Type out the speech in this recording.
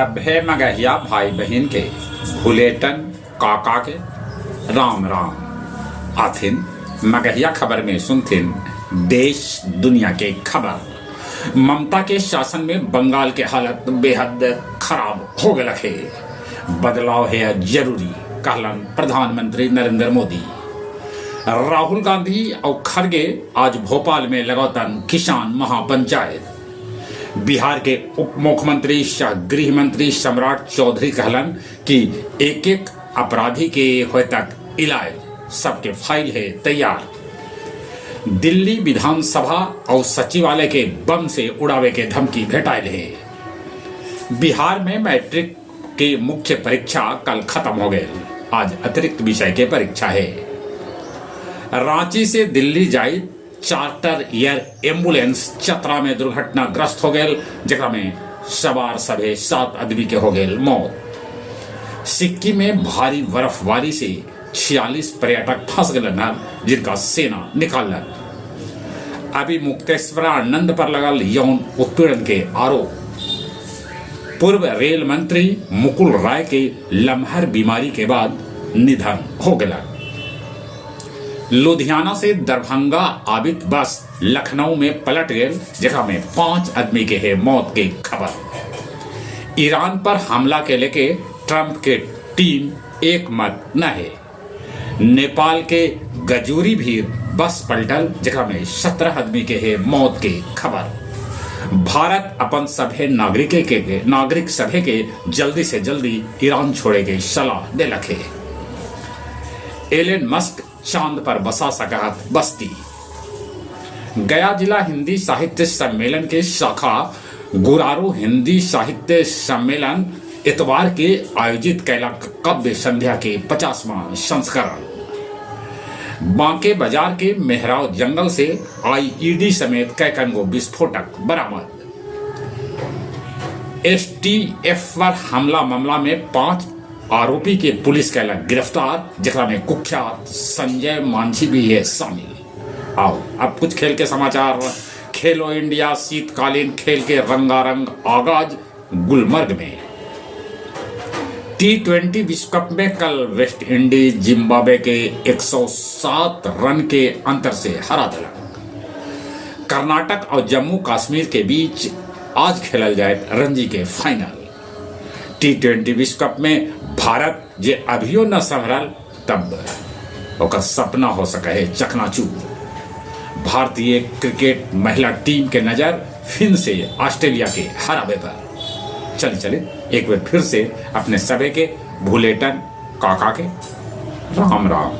सभे मगहिया भाई बहन के भुलेटन काका के राम राम आथिन। मगहिया खबर में सुनथिन देश दुनिया के खबर। ममता के शासन में बंगाल के हालत बेहद खराब हो गए है। बदलाव है जरूरी, कहलन प्रधानमंत्री नरेंद्र मोदी। राहुल गांधी और खड़गे आज भोपाल में लगौतन किसान महापंचायत। बिहार के उप मुख्यमंत्री सह गृह मंत्री सम्राट चौधरी कहलन कि एक एक अपराधी के होए तक इलाज सबके फाइल है तैयार। दिल्ली विधानसभा और सचिवालय के बम से उड़ावे के धमकी भेटाइल है। बिहार में मैट्रिक के मुख्य परीक्षा कल खत्म हो गए। आज अतिरिक्त विषय के परीक्षा है। रांची से दिल्ली जाई चार्टर एयर एम्बुलेंस चतरा में दुर्घटनाग्रस्त हो गए, जकरा में सवार सभे 7 आदमी के हो गए मौत। सिक्किम में भारी बर्फबारी से 46 पर्यटक फंस गए, जिनका सेना निकाल। अभी मुक्तेश्वर आनंद पर लगल यौन उत्पीड़न के आरोप। पूर्व रेल मंत्री मुकुल राय के लम्हर बीमारी के बाद निधन हो गया। लुधियाना से दरभंगा आबित बस लखनऊ में पलट गए, जगह में 5 आदमी के है मौत की खबर। ईरान पर हमला के लेके ट्रंप के टीम एक मत न है। नेपाल के गजूरी भी बस पलटल, जगह में 17 आदमी के है मौत की खबर। भारत अपन सभे नागरिक सभे के जल्दी से जल्दी ईरान छोड़े के सलाह दे रखे। एलन मस्क चांद पर बसा सकत बस्ती। गया जिला हिंदी साहित्य सम्मेलन के शाखा गुरारू हिंदी साहित्य सम्मेलन इतवार के आयोजित कैला काव्य संध्या के 50वां संस्करण। बांके बाजार के मेहराव जंगल से आईईडी समेत कई गो विस्फोटक बरामद। एसटीएफ पर हमला मामला में 5 आरोपी के पुलिस कैला गिरफ्तार, जकरा में कुख्यात संजय मांझी भी है शामिल। आओ अब कुछ खेल के समाचार। खेलो इंडिया शीतकालीन खेल के रंगारंग आगाज गुलमर्ग में। T20 विश्व कप में कल वेस्ट इंडीज जिम्बाब्वे के 107 रन के अंतर से हरा दिला। कर्नाटक और जम्मू कश्मीर के बीच आज खेलल जाए रणजी के फाइनल। T20 विश्व कप में भारत जे अभियो न संभरल, तब ओकर सपना हो सके है चकनाचूर। भारतीय क्रिकेट महिला टीम के नजर फिर से ऑस्ट्रेलिया के हरावे पर। चले एक बार फिर से अपने सभी के भुलेटन काका के राम राम।